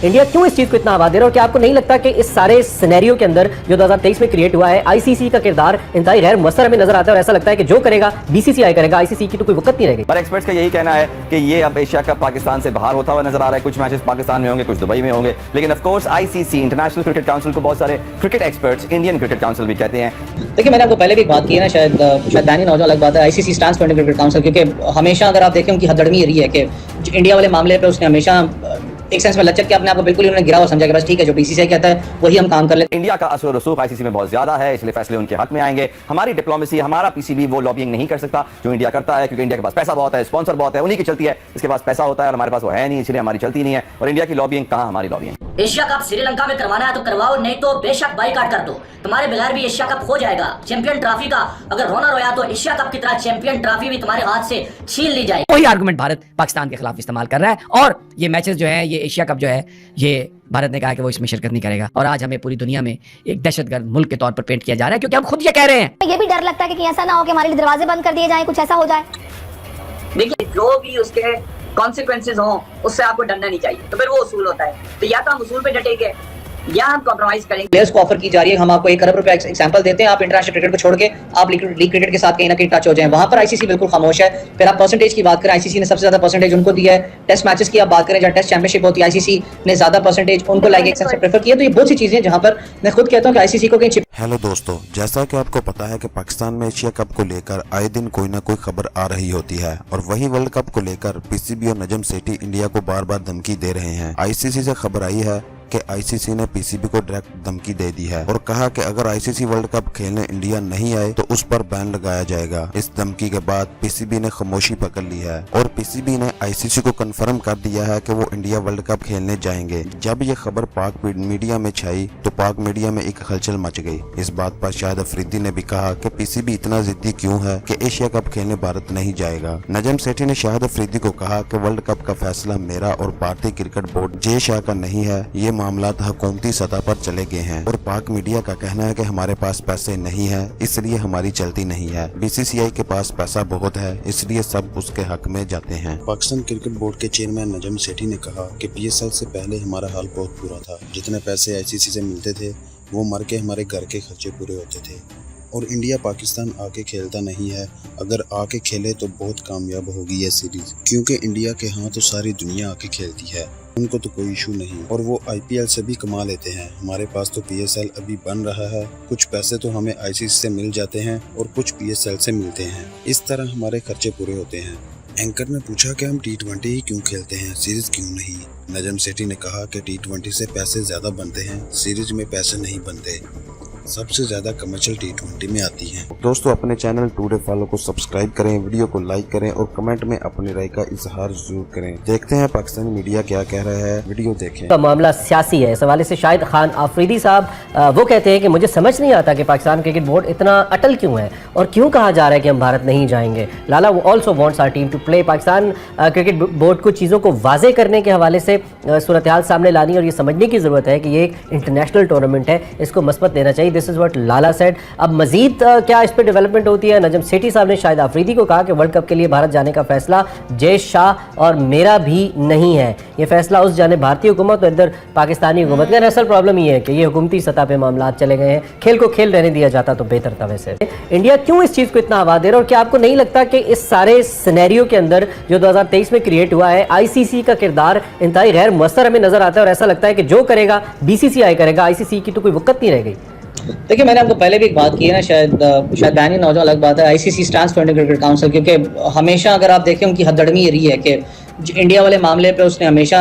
India क्यों इस चीज को इतना आवाज दे रहा है और क्या आपको नहीं लगता कि इस सारे सिनेरियो के अंदर जो 2023 में क्रिएट हुआ है, आईसीसी का किरदार इंतहाई गैर मुअस्सर हमें नजर आता है और ऐसा लगता है कि जो करेगा बीसीसीआई करेगा, आईसीसी की तो कोई वक्त नहीं रहेगी। पर एक्सपर्ट्स का यही कहना है कि ये अब एशिया कप पाकिस्तान से बाहर होता हुआ नजर आ रहा है। कुछ मैचेस पाकिस्तान में होंगे, कुछ दुबई में होंगे, लेकिन of course ICC international cricket council को बहुत सारे cricket experts Indian cricket council भी कहते हैं। देखिए, मैंने आपको पहले भी एक बात की है ना, शायद दानी नौजवान अलग बात है, ICC stands for Indian cricket council, क्योंकि हमेशा अगर आप देखें उनकी हथकड़ी रही है कि इंडिया वाले मामले पे उसने हमेशा एक सेंस में लचक के अपने आप को बिल्कुल उन्होंने गिरा हुआ समझा कि बस ठीक है, जो बीसीसीआई कहता है वही हम काम कर लेते हैं। इंडिया का असर रसूख आईसीसी में बहुत ज्यादा है, इसलिए फैसले उनके हक में आएंगे। हमारी डिप्लोमेसी, हमारा पीसीबी वो लॉबिंग नहीं कर सकता जो इंडिया करता है, क्योंकि इंडिया के पास पैसा बहुत है, स्पॉन्सर बहुत है, उन्हीं की चलती है। इसके पास पैसा होता है और हमारे पास वो है नहीं, इसलिए हमारी चलती नहीं है। और इंडिया की लॉबिंग कहाँ, हमारी लॉबिंग। एशिया कप श्रीलंका में करवाना है तो करवाओ, नहीं तो बेशक बाइकाट कर दो। तुम्हारे बगैर भी एशिया कप हो जाएगा। चैंपियन ट्रॉफी का अगर रोना रोया तो एशिया कप की तरह चैंपियन ट्रॉफी भी तुम्हारे हाथ से छीन ली जाएगी। वही आर्गुमेंट भारत पाकिस्तान के खिलाफ इस्तेमाल कर रहा है और ये मैचेस जो है, ये एशिया कप जो है, ये भारत ने कहा कि वो इसमें शिरकत नहीं करेगा और आज हमें पूरी दुनिया में एक दहशतगर्द मुल्क के तौर पर पेंट किया जा रहा है, क्योंकि हम खुद ये कह रहे हैं। ये भी डर लगता है कि ऐसा ना हो कि हमारे लिए दरवाजे बंद कर दिए जाएं, कुछ ऐसा हो जाए। देखिए, जो भी उसके कॉन्सिक्वेंसेज हों उससे आपको डरना नहीं चाहिए, तो फिर वो उसूल होता है। तो या तो हम उसूल पे डटेंगे या हम कॉम्प्रोमाइज करेंगे। प्लेयर्स को ऑफर की जा रही है, हम आपको 1 अरब रुपए एग्जांपल देते हैं, आप इंटरनेशनल क्रिकेट को छोड़ के आप लीग क्रिकेट के साथ कहीं ना कहीं टच हो जाएं। वहां पर आईसीसी बिल्कुल खामोश है। फिर आप परसेंटेज की बात करें, आईसीसी ने सबसे ज्यादा परसेंटेज उनको दिया है। टेस्ट मैचेस की आप बात करें, जहां टेस्ट चैंपियनशिप होती है, आईसीसी ने ज्यादा परसेंटेज उनको लाइक से प्रेफर किया। तो ये बहुत सी चीजें जहां पर मैं खुद कहता हूं कि आईसीसी को कहीं। हेलो दोस्तों, जैसा कि आपको पता है कि पाकिस्तान में एशिया कप को लेकर आए दिन कोई ना कोई खबर आ रही होती है और वही वर्ल्ड कप को लेकर पीसीबी और नजम सेठी इंडिया को बार बार धमकी दे रहे हैं। आईसीसी से खबर आई है कि आईसीसी ने पीसीबी को डायरेक्ट धमकी दे दी है और कहा कि अगर आईसीसी वर्ल्ड कप खेलने इंडिया नहीं आए तो उस पर बैन लगाया जाएगा। इस धमकी के बाद पीसीबी ने खामोशी पकड़ ली है और पीसीबी ने आईसीसी को कंफर्म कर दिया है कि वो इंडिया वर्ल्ड कप खेलने जाएंगे। जब ये खबर पाक मीडिया में छाई तो पाक मीडिया में एक हलचल मच गई। इस बात पर शाहिद अफरीदी ने भी कहा कि पीसीबी इतना जिद्दी क्यों है कि एशिया कप खेलने भारत नहीं जाएगा। नजम सेठी ने शाहिद अफरीदी को कहा कि वर्ल्ड कप का फैसला मेरा और भारतीय क्रिकेट बोर्ड जे शाह का नहीं है, ये मामला हुकूमती सतह पर चले गए हैं और पाक मीडिया का कहना है कि हमारे पास पैसे नहीं है, इसलिए हमारी चलती नहीं है। बीसीसीआई के पास पैसा बहुत है, इसलिए सब उसके हक में जाते हैं। पाकिस्तान क्रिकेट बोर्ड के चेयरमैन नजम सेठी ने कहा कि पीएसएल से पहले हमारा हाल बहुत बुरा था। जितने पैसे आईसीसी से मिलते थे वो मर के हमारे घर के खर्चे पूरे होते थे और इंडिया पाकिस्तान आके खेलता नहीं है। अगर आके खेले तो बहुत कामयाब होगी ये सीरीज, क्योंकि इंडिया के यहाँ तो सारी दुनिया आके खेलती है, उनको तो कोई इशू नहीं और वो आईपीएल से भी कमा लेते हैं। हमारे पास तो पीएसएल अभी बन रहा है, कुछ पैसे तो हमें आईसीसी से मिल जाते हैं और कुछ पीएसएल से मिलते हैं। इस तरह हमारे खर्चे पूरे होते हैं। एंकर ने पूछा कि हम T20 ही क्यों खेलते हैं, सीरीज क्यों नहीं। नजम सेठी ने कहा कि T20 से पैसे ज्यादा बनते हैं, सीरीज में पैसे नहीं बनते। सबसे ज्यादा कमर्शियल T20 में आती हैं। दोस्तों, अपने चैनल टुडे फॉलो को सब्सक्राइब करें, वीडियो को लाइक करें और कमेंट में अपनी राय का इजहार जरूर करें। देखते हैं पाकिस्तानी मीडिया क्या कह रहा है, वीडियो देखें। का मामला सियासी है। इस हवाले से शाहिद खान आफरीदी साहब वो कहते हैं कि मुझे समझ नहीं आता कि पाकिस्तान क्रिकेट बोर्ड इतना अटल क्यों है और क्यों कहा जा रहा है कि हम भारत नहीं जाएंगे। लाला वो also wants our team to play. Pakistan Cricket Board को चीज़ों को वाजे करने के हवाले से सूरत हाल सामने लानी और ये समझने की ज़रूरत है कि ये एक इंटरनेशनल टूर्नामेंट है, इसको मस्बत लेना चाहिए। This is what Lala said. अब मजीद क्या इस पर डेवलपमेंट होती है। नजम सेठी साहब ने शाहिद आफरीदी को कहा कि वर्ल्ड कप के लिए भारत जाने का फैसला जय शाह और मेरा भी नहीं है, ये फैसला उस जाने भारतीय हुकूमत और इधर पाकिस्तानी हुकूमत का। असल प्रॉब्लम ये है कि ये हुकूमती सतह पे मामला चले गए हैं। खेल को खेल रहने दिया जाता तो बेहतर था। वैसे इंडिया क्यों इस चीज़ को इतना आवाज दे रहा है और क्या आपको नहीं लगता कि इस सारे सिनेरियो के अंदर जो 2023 में क्रिएट हुआ है, आईसीसी का किरदार इंतहाई गैर मुअस्सर हमें नजर आता है और ऐसा लगता है कि जो करेगा बीसीसीआई करेगा, आईसीसी की तो कोई वक्त नहीं रह गई। देखिए, मैंने आपको पहले भी एक बात की है ना, शायद दानी नौजवान अलग बात है, ICC stands for Indian cricket council, क्योंकि हमेशा अगर आप देखें उनकी हथकड़ी रही है कि इंडिया वाले मामले पे उसने हमेशा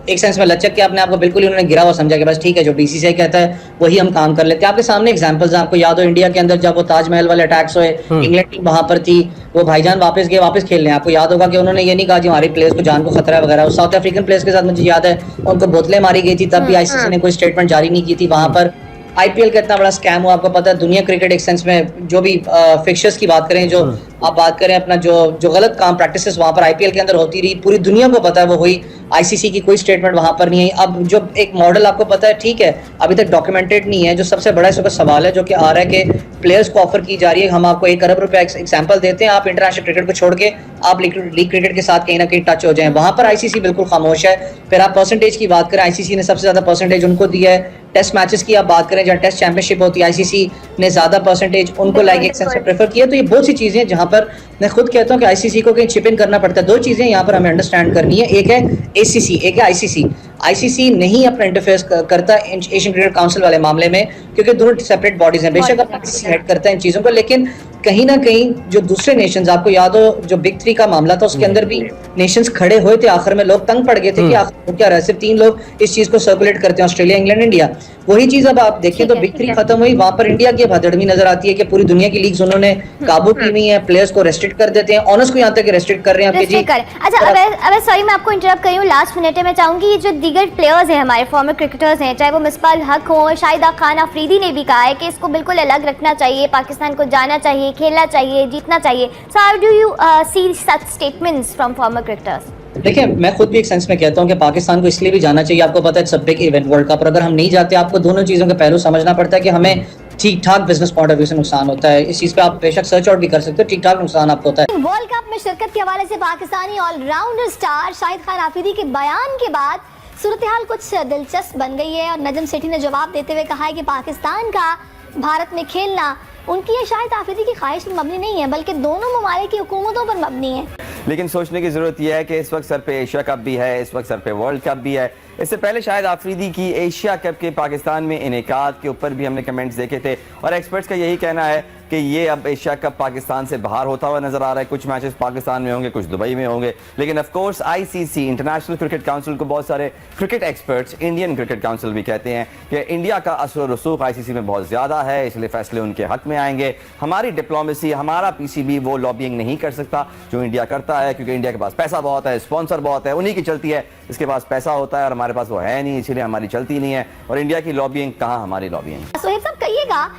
एक सेंस में लचक के अपने आप को बिल्कुल उन्होंने गिरा हुआ समझा कि बस ठीक है, जो बीसीसीआई कहता है वही हम काम कर लेते हैं। आपके सामने एग्जांपल्स हैं, आपको याद हो इंडिया के अंदर जब वो ताजमहल वाले अटैक्स हुए, इंग्लैंड टीम वहां पर थी, वो भाईजान वापस गए, वापस खेलने। आपको याद होगा कि उन्होंने ये नहीं कहा कि हमारे प्लेयर्स को जान को खतरा है वगैरह। साउथ अफ्रीकन प्लेयर्स के साथ मुझे याद है उनको बोतलें मारी गई थी, तब भी आईसीसी ने कोई स्टेटमेंट जारी नहीं की थी। वहां पर आईपीएल का इतना बड़ा स्कैम हुआ, आपको पता है दुनिया क्रिकेट एक सेंस में जो भी फिक्चर्स की बात करें, जो आप बात करें अपना जो गलत काम प्रैक्टिसेस वहां पर आईपीएल के अंदर होती रही, पूरी दुनिया को पता है वो हुई। आईसीसी की कोई स्टेटमेंट वहां पर नहीं है। अब जो एक मॉडल आपको पता है, ठीक है, अभी तक डॉक्यूमेंटेड नहीं है। जो सबसे बड़ा इस वक्त सवाल है जो कि आ रहा है कि प्लेयर्स को ऑफर की जा रही है, हम आपको 1 अरब रुपया एग्जाम्पल देते हैं, आप इंटरनेशनल क्रिकेट को छोड़ के आप लीग क्रिकेट के साथ कहीं ना कहीं टच हो जाएं। वहां पर आईसीसी बिल्कुल खामोश है। फिर आप परसेंटेज की बात करें, आईसीसी ने सबसे ज्यादा परसेंटेज उनको दिया है। टेस्ट मैचेस की आप बात करें, जहाँ टेस्ट चैंपियनशिप होती है, आईसीसी ने ज्यादा परसेंटेज उनको लाइक एक सेंस में प्रेफर किया। तो ये बहुत सी चीजें जहां पर मैं खुद कहता हूं कि आईसीसी को कहीं चिप इन करना पड़ता है। 2 चीजें यहां पर हमें अंडरस्टैंड करनी है, एक है एसीसी, एक है आईसीसी। आईसीसी नहीं अपना इंटरफेयर करता एशियन क्रिकेट काउंसिल वाले मामले में, क्योंकि दोनों सेपरेट बॉडीज हैं। बेशक अब आईसीसी हेड करता है इन चीजों को, लेकिन कहीं ना कहीं जो दूसरे नेशंस, आपको याद हो जो बिग 3 का मामला था, उसके अंदर भी नेशंस खड़े हुए थे। आखिर में लोग तंग पड़ गए थे कि आखिर क्या रहा है, सिर्फ 3 लोग इस चीज को सर्कुलेट करते हैं, ऑस्ट्रेलिया, इंग्लैंड, इंडिया। वही चीज अब आप देखें तो बिग 3 खत्म हुई, वहां पर इंडिया की भदड़मी नजर आती है कि पूरी दुनिया की लीग्स उन्होंने काबू की हुई है, प्लेयर्स को रेस्ट्रिक्ट कर देते हैं, ऑनर्स को यहाँ तक रेस्ट्रिक्ट कर रहे हैं। अच्छा, अब सॉरी मैं आपको इंटरप्ट कर रही हूँ, लास्ट मिनट में मैं चाहूंगी ये जो दीगर प्लेयर्स हैं हमारे फॉर्मर क्रिकेटर्स हैं, चाहे वो मिसबाह उल हक हो, शाहिद खान अफरीदी ने भी कहा है कि इसको बिल्कुल अलग रखना चाहिए, पाकिस्तान को जाना चाहिए, खेलना चाहिए, जीतना चाहिए। So how do you see such statements from former cricketers? देखिए, मैं खुद भी एक सेंस में कहता हूं कि पाकिस्तान को इसलिए भी जाना चाहिए, आपको पता है it's a big event world cup, और अगर हम नहीं जाते, आपको दोनों चीज़ों के पहलू समझना पड़ता है कि हमें ठीक ठाक बिजनेस पॉइंट ऑफ व्यू से नुकसान होता है। इस चीज़ पे आप बेशक सर्च आउट भी कर सकते हो, ठीक ठाक नुकसान आपको होता है। वर्ल्ड कप में शिरकत के हवाले से पाकिस्तानी ऑलराउंडर स्टार शाहिद खान आफरीदी के बयान के बाद सूरत हाल कुछ दिलचस्प बन गई है, और नजम सेठी ने जवाब देते हुए कहा है कि पाकिस्तान का भारत में खेलना उनकी या शाहिद आफरीदी की ख्वाहिश पर मबनी नहीं है, बल्कि दोनों ममालिक की हुकूमतों पर मबनी है। लेकिन सोचने की जरूरत यह है कि इस वक्त सर पे एशिया कप भी है, इस वक्त सर पे वर्ल्ड कप भी है। इससे पहले शायद आफरीदी की एशिया कप के पाकिस्तान में इनेकाद के ऊपर भी हमने कमेंट्स देखे थे, और एक्सपर्ट्स का यही कहना है कि ये अब एशिया कप पाकिस्तान से बाहर होता हुआ नजर आ रहा है। कुछ मैचेस पाकिस्तान में होंगे, कुछ दुबई में होंगे, लेकिन of course ICC, international cricket council को बहुत सारे cricket experts, Indian cricket council भी कहते हैं कि इंडिया का असर रसूख आईसीसी में बहुत ज्यादा है, इसलिए फैसले उनके हक में आएंगे। हमारी डिप्लोमेसी, हमारा पीसीबी वो लॉबिंग नहीं कर सकता जो इंडिया करता है, क्योंकि इंडिया के पास पैसा बहुत है, स्पॉन्सर बहुत है, उन्हीं की चलती है। इसके पास पैसा होता है और हमारे पास वो है नहीं, इसलिए हमारी चलती नहीं है। और इंडिया की लॉबिंग कहाँ, हमारी लॉबिंग। सोहेब साहब कहिएगा,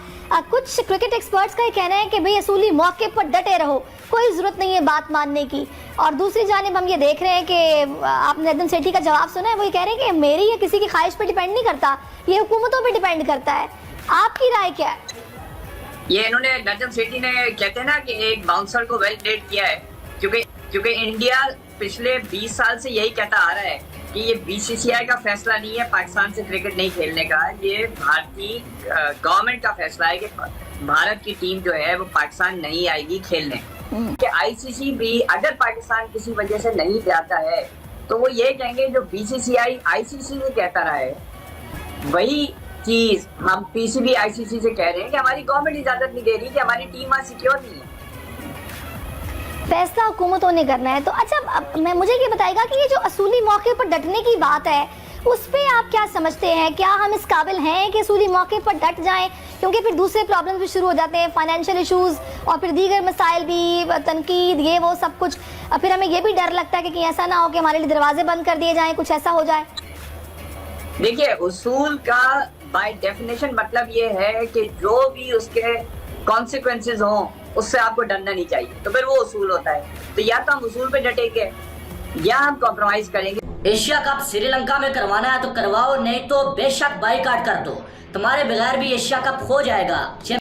कुछ क्रिकेट एक्सपर्ट्स का कहना है कि भाई असूली मौके पर डटे रहो, कोई जरूरत नहीं है बात मानने की। और दूसरी जानिब हम ये देख रहे हैं कि आपने नजम सेठी का जवाब सुना है, वो ये कह रहे हैं कि मेरी या किसी की ख्वाहिश पर डिपेंड नहीं करता, ये हुकूमतों पर डिपेंड करता है। आपकी राय क्या है? ये इन्होंने नजम सेठी ने कहते हैं ना कि एक बाउंसर को वेल प्लेड किया है, क्योंकि इंडिया पिछले 20 साल से यही कहता आ रहा है कि ये बीसीसीआई का फैसला नहीं है पाकिस्तान से क्रिकेट नहीं खेलने का, ये भारतीय गवर्नमेंट का फैसला है कि भारत की टीम जो है वो पाकिस्तान नहीं आएगी खेलने। कि आईसीसी भी अगर पाकिस्तान किसी वजह से नहीं जाता है तो वो ये कहेंगे जो बीसीसीआई आईसीसी ने कहता रहा है वही चीज हम पीसीबी आईसीसी से कह रहे हैं कि हमारी गवर्नमेंट इजाजत नहीं दे रही कि हमारी टीम वहाँ सिक्योर नहीं है। फैसला हुकूमतों ने करना है। तो अच्छा, मैं मुझे ये बताएगा कि ये जो असूली मौके पर डटने की बात है, उस पे आप क्या समझते हैं? क्या हम इस काबिल हैं कि असूली मौके पर डट जाएं? क्योंकि फिर दूसरे प्रॉब्लम्स भी शुरू हो जाते हैं, फाइनेंशियल इश्यूज और फिर दीगर मसाइल भी, तनकीद, ये वो सब कुछ। फिर हमें ये भी डर लगता है कि कहीं ऐसा ना हो कि हमारे लिए दरवाजे बंद कर दिए जाएं, कुछ ऐसा हो जाए। देखिए, उसूल का बाय डेफिनेशन मतलब ये है कि जो भी उसके कॉन्सिक्वेंसेज हों उससे आपको डरना नहीं चाहिए, तो फिर वो उसूल होता है। तो या तो हम उसूल पे डटेंगे या हम कॉम्प्रोमाइज करेंगे। एशिया कप श्रीलंका में करवाना है तो करवाओ, नहीं तो बेशक बाइकाट कर दो, तुम्हारे बगैर भी एशिया कप हो जाएगा।